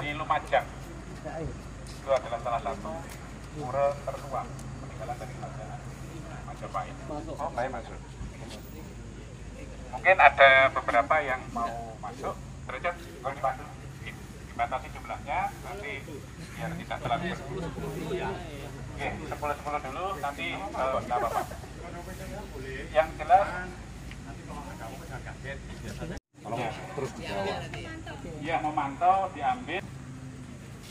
di Lumajang. Itu adalah salah satu pura tertua peninggalan dari kerajaan Majapahit. Oh, baik masuk. Mungkin ada beberapa yang mau masuk, terus kalau dibatasi jumlahnya, nanti biar tidak terlalu berburu. Oke, 10-10 dulu, nanti nggak apa-apa. Yang jelas, ya, Terus dibawa. ya memantau, diambil.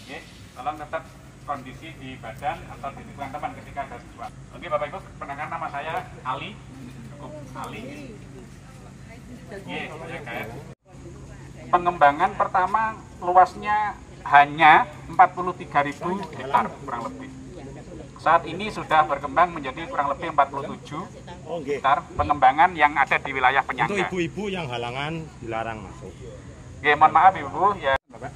Oke, tolong tetap kondisi di badan atau di teman-teman ketika ada sesuatu. Oke, Bapak Ibu, perkenalkan nama saya Ali, cukup Ali. Pengembangan pertama luasnya hanya 43.000 hektar kurang lebih. Saat ini sudah berkembang menjadi kurang lebih 47 hektar pengembangan yang ada di wilayah penyangga. Untuk ibu-ibu yang halangan dilarang masuk. Oke, mohon maaf Ibu ya. Oke.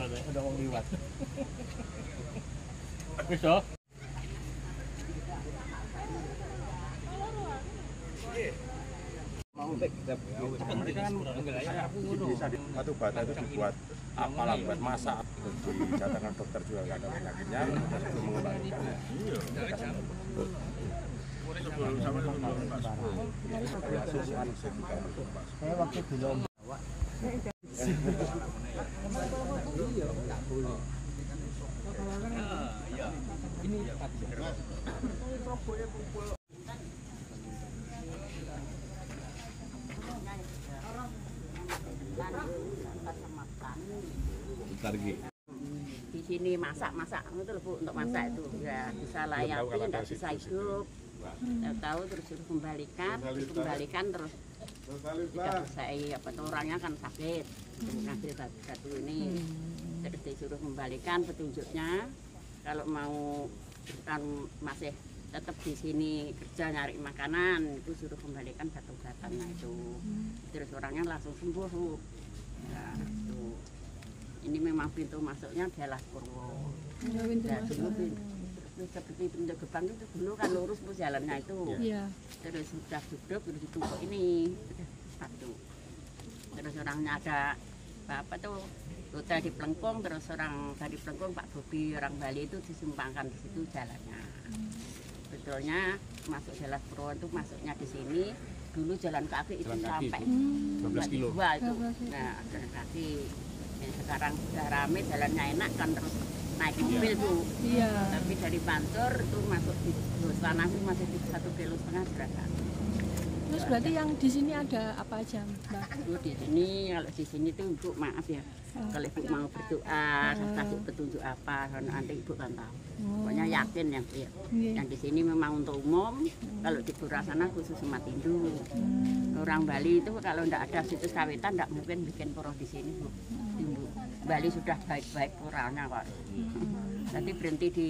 Ada orang liwat. Bisa. Batu bata itu dibuat apalah buat masak, didatangkan dokter juga nggak ada penyakitnya, sebelum mengembalikannya. Saya waktu belum. Di sini masak itu loh Bu, untuk masak itu ya bisa layaki, nggak bisa hidup. Tahu terus suruh dikembalikan terus tidak selesai apa tuh orangnya kan sakit ngambil batu ini terus disuruh kembalikan petunjuknya kalau mau kan masih tetap di sini kerja nyari makanan itu suruh kembalikan batu-batannya itu terus orangnya langsung sembuh Bu. Ya, itu. Ini memang pintu masuknya adalah Purwo. Ya, dulu seperti pintu gerbang itu dulu kan lurus Bu jalannya itu. Iya. Terus sudah duduk terus ditumpuk ini satu. Terus orangnya ada apa tuh hotel di Plengkung, terus orang dari Plengkung Pak Bobi orang Bali itu disimpangkan di situ jalannya. Betulnya masuk jalan Purwo itu masuknya di sini. Dulu jalan kaki itu sampai 12 kilo. Itu. Nah, jalan kaki. Ya, sekarang sudah rame, jalannya enak kan terus naik mobil Bu. Iya. Tapi dari Bantur itu masuk di sana itu masih 1,5 kilo jalan. Terus berarti yang di sini ada apa aja, Mbak? Itu di sini, kalau di sini tuh Ibu maaf ya. Kalau Ibu mau berdoa, kasih petunjuk apa, nanti Ibu kan tahu. Pokoknya yakin yang ya. Yang di sini memang untuk umum, kalau di Pura sana khusus Sematindu. Orang Bali itu kalau enggak ada situs kawitan enggak mungkin bikin pura di sini Bu. Bali sudah baik-baik puranya kok. Nanti berhenti di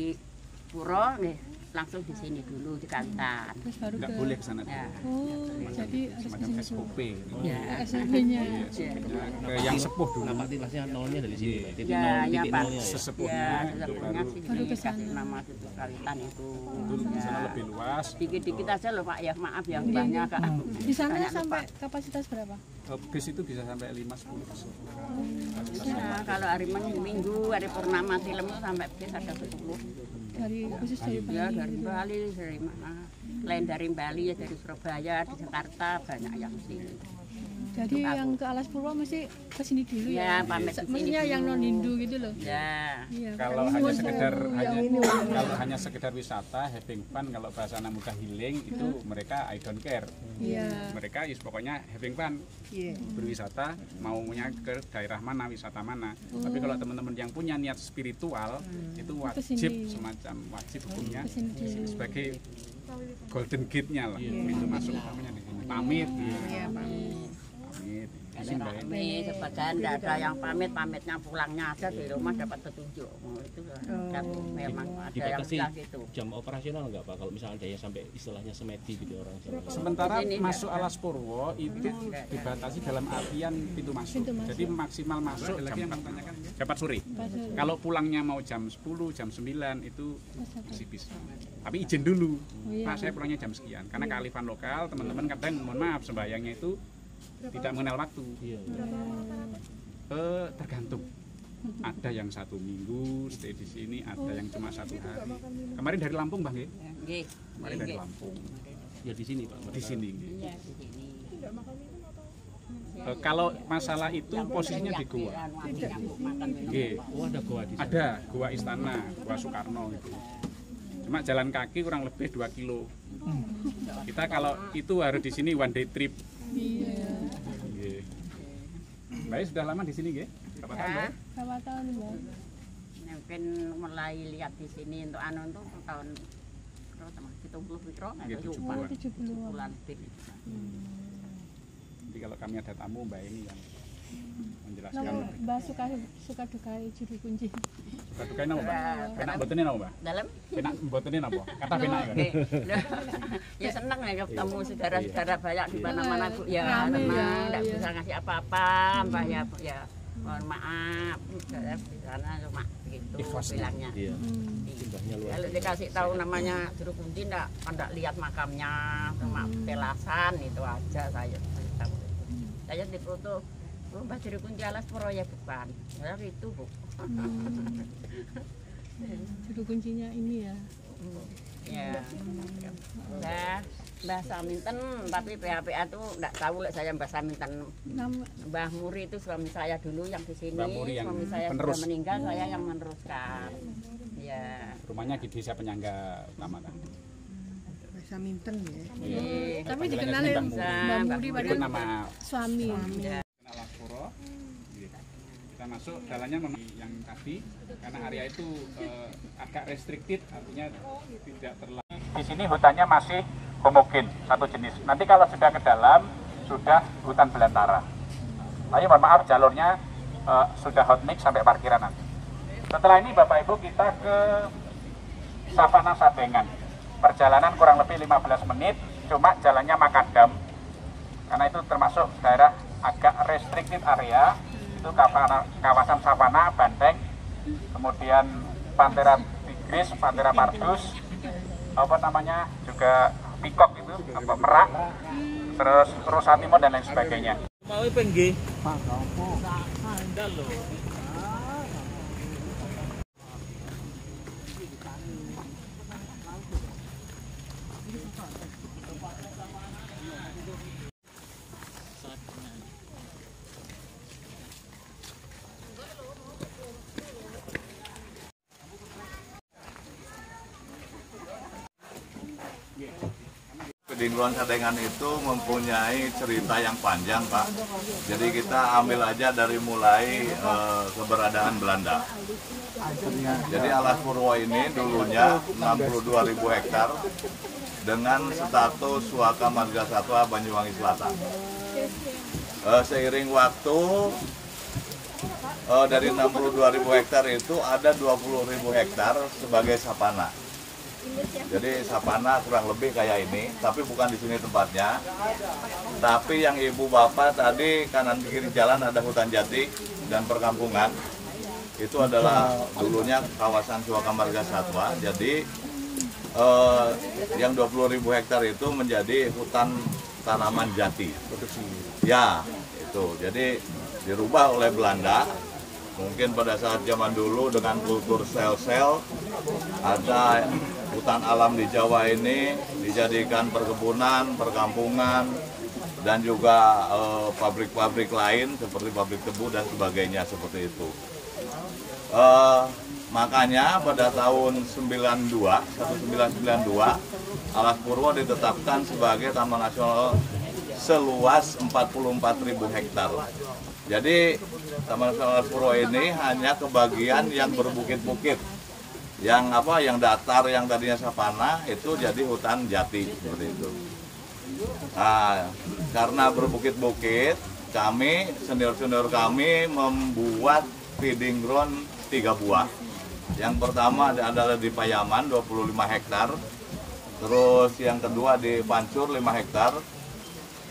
pura langsung di sini dulu di Kawitan. Terus baru Nggak ke... boleh ke sana. Ya. Oh, jadi harus ke Semacam sini. SOP. Ya. SOP-nya. Ke yang sepuh dulu. Nah, Pak Tipasnya nolnya dari sini. Titik Ya, nol, ya titik Pak. nolnya ya. Sesepuhnya Ya, itu sesepuhnya sih baru ke dikasih sana. nama situs Kawitan itu. di sana lebih luas. Dikit-dikit aja loh Pak ya, maaf ya banyak Kak. Di sana Banyak sampai lupa. kapasitas berapa? Bis itu bisa sampai 5-10 persen. Ya, kalau hari Minggu, hari purnama film itu sampai bis ada 10. Dari khusus dari Ya, Bali. dari Bali, dari mana? Lain dari Bali ya, dari Surabaya, di Jakarta banyak yang sini. Jadi yang ke Alas Purwo mesti ke sini dulu Ya, ya. pamit ke sini Maksudnya yang dulu. non Hindu gitu loh. Ya. Iya. Kalau kan? hanya sekedar kalau hanya sekedar wisata, having fun, kalau bahasa anak muda healing itu mereka I don't care. Iya. Mereka pokoknya having fun, berwisata, maunya ke daerah mana, wisata mana. Tapi kalau teman-teman yang punya niat spiritual itu wajib, Kesini. semacam wajib hukumnya Kesini dulu. sebagai golden gate-nya lah, pintu masuk utamanya di sini. Pamit. Pamit. Ini baik. Pamit, sebagian tidak ada yang pamitnya pulangnya aja di rumah dapat petunjuk. Itu memang ada yang Dibatasi bilang gitu. jam operasional nggak Pak? Kalau misalnya ada yang sampai istilahnya semedi gitu orang Jawa. Sementara Di sini masuk Alas Purwo itu dibatasi dalam artian pintu masuk. Jadi maksimal masuk jam 4 sore. Kalau pulangnya mau jam 10, jam 9 itu masih bisa. Tapi izin dulu. Pak, saya pulangnya jam sekian. Karena kearifan lokal, teman-teman kadang mohon maaf sembahyangnya itu tidak mengenal waktu. Iya. Tergantung. Ada yang 1 minggu stay di sini, ada yang cuma 1 hari. Kemarin dari Lampung, Bang, nggih? Nggih. Kemarin dari Lampung. Ya di sini Pak. Di sini. nggih. Iya, di sini. Kalau masalah itu posisinya di goa. Nggih. Oh ada goa di sana. Ada goa Istana, goa Soekarno itu. Cuma jalan kaki kurang lebih 2 kilo. Kita kalau itu harus di sini one day trip. Iya. Nggih. Mbak sudah lama di sini, nggih? Berapa tahun, Mbak? Berapa tahun, Mbak? Mungkin mulai lihat di sini untuk untuk tahun 70 mikro Nggih, atau 70-an. 70-an. bulan lebih. Jadi kalau kami ada tamu, Mbak ini yang menjelaskan. Nopo Mbak suka dukai juru kunci. Suka dukain apa, Mbak? Penak mbotenin apa, Mbak? Dalam Penak mbotenin apa? Kata penak ya? Oke. Ya senang ya ketemu saudara-saudara banyak di mana-mana Bu. Ya Rame tenang, ya, enggak iya. bisa ngasih apa-apa, Mbah ya mohon maaf, saya di sana cuma begitu Ikhlas, bilangnya. Iya. Simbahnya luar Kalau dikasih tahu namanya juru kunci enggak lihat makamnya, cuma pelasan itu aja saya tahu. Saya di foto Mbah juru kunci Alas Puro ya bukan. Saya itu, Bu. Juru kuncinya ini ya. Ya. Mbah Saminten, tapi PHPA tuh enggak tahu lah saya Mbah Saminten. Nama Mbah Muri itu suami saya dulu yang di sini. Mbah Muri yang Suami saya penerus. sudah meninggal, saya yang meneruskan. Ya. Rumahnya di desa penyangga utama kan. Saminten ya. Iya. tapi Panggilannya dikenal sini ya Mbah Muri. Mbak Muri Ikut padahal nama suami. Ya. Alas Puro. Kita masuk jalannya memang yang tadi karena area itu agak restricted, artinya tidak terlalu. Di sini hutannya masih homogen, satu jenis. Nanti kalau sudah ke dalam sudah hutan belantara. Tapi mohon maaf jalurnya sudah hot mix sampai parkiran nanti. Setelah ini Bapak Ibu kita ke Savana Sadengan. Perjalanan kurang lebih 15 menit, cuma jalannya makadam. Karena itu termasuk daerah agak restricted area. Itu kawasan Savana, Banteng, kemudian Panthera tigris, Panthera pardus, apa namanya juga pikok itu, apa merak, terus rusa timur dan lain sebagainya. Mau penggih. Pedingron Sadengan itu mempunyai cerita yang panjang, Pak. Jadi kita ambil aja dari mulai keberadaan Belanda. Jadi Alas Purwo ini dulunya 62.000 hektar dengan status Suaka Marga Satwa Banyuwangi Selatan. Seiring waktu dari 62.000 hektar itu ada 20.000 hektar sebagai sapana. Jadi sapana kurang lebih kayak ini, tapi bukan di sini tempatnya. Tapi yang ibu bapak tadi kanan kiri jalan ada hutan jati dan perkampungan. Itu adalah dulunya kawasan Suaka Marga Satwa. Jadi yang 20.000 hektar itu menjadi hutan tanaman jati. Ya, itu. Jadi dirubah oleh Belanda. Mungkin pada saat zaman dulu dengan kultur sel-sel ada hutan alam di Jawa ini dijadikan perkebunan, perkampungan, dan juga pabrik-pabrik lain seperti pabrik tebu dan sebagainya seperti itu. Makanya pada tahun 1992 Alas Purwo ditetapkan sebagai Taman Nasional seluas 44.000 hektar. Jadi Taman Nasional Alas Purwo ini hanya kebagian yang berbukit-bukit. Yang datar yang tadinya savana itu jadi hutan jati seperti itu. Nah, karena berbukit-bukit, kami senior-senior kami membuat feeding ground 3 buah. Yang pertama adalah di Payaman 25 hektar. Terus yang kedua di Pancur 5 hektar.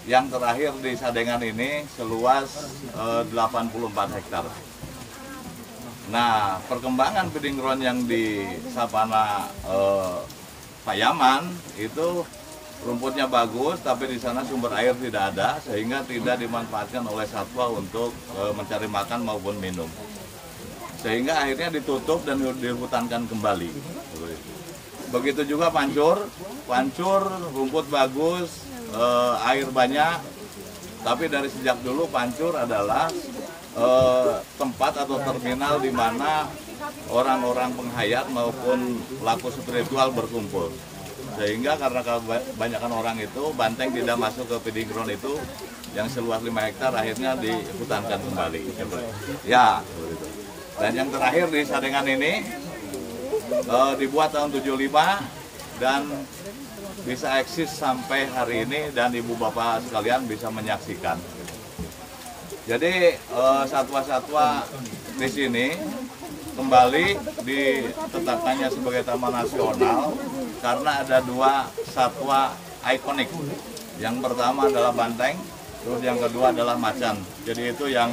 Yang terakhir di Sadengan ini seluas 84 hektar. Nah, perkembangan feeding ground yang di Savana Payaman itu rumputnya bagus, tapi di sana sumber air tidak ada, sehingga tidak dimanfaatkan oleh satwa untuk mencari makan maupun minum. Sehingga akhirnya ditutup dan dihutankan kembali. Begitu juga Pancur, rumput bagus, air banyak, tapi dari sejak dulu Pancur adalah tempat atau terminal di mana orang-orang penghayat maupun pelaku spiritual berkumpul. Sehingga karena kebanyakan orang itu, banteng tidak masuk ke feeding ground itu yang seluas 5 hektar akhirnya dihutankan kembali. Ya, begitu. Dan yang terakhir di Sadengan ini dibuat tahun 75 dan bisa eksis sampai hari ini dan ibu bapak sekalian bisa menyaksikan. Jadi satwa-satwa di sini kembali ditetapkannya sebagai taman nasional karena ada 2 satwa ikonik. Yang pertama adalah banteng, terus yang kedua adalah macan. Jadi itu yang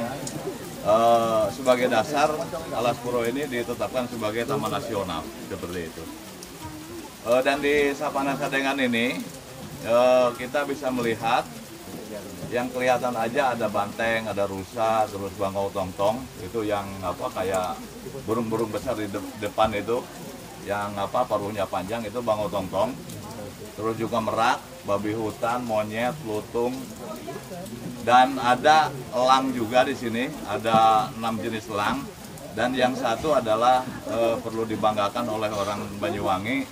sebagai dasar Alas Puro ini ditetapkan sebagai taman nasional, seperti itu. Dan di Sapana Sadengan ini kita bisa melihat yang kelihatan aja ada banteng, ada rusa, terus bangau tongtong, itu yang kayak burung-burung besar di depan itu, yang paruhnya panjang itu bangau tongtong. Terus juga merak, babi hutan, monyet, lutung, dan ada elang juga di sini, ada 6 jenis elang. Dan yang satu adalah perlu dibanggakan oleh orang Banyuwangi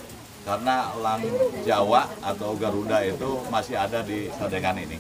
karena elang Jawa atau Garuda itu masih ada di Sadengan ini.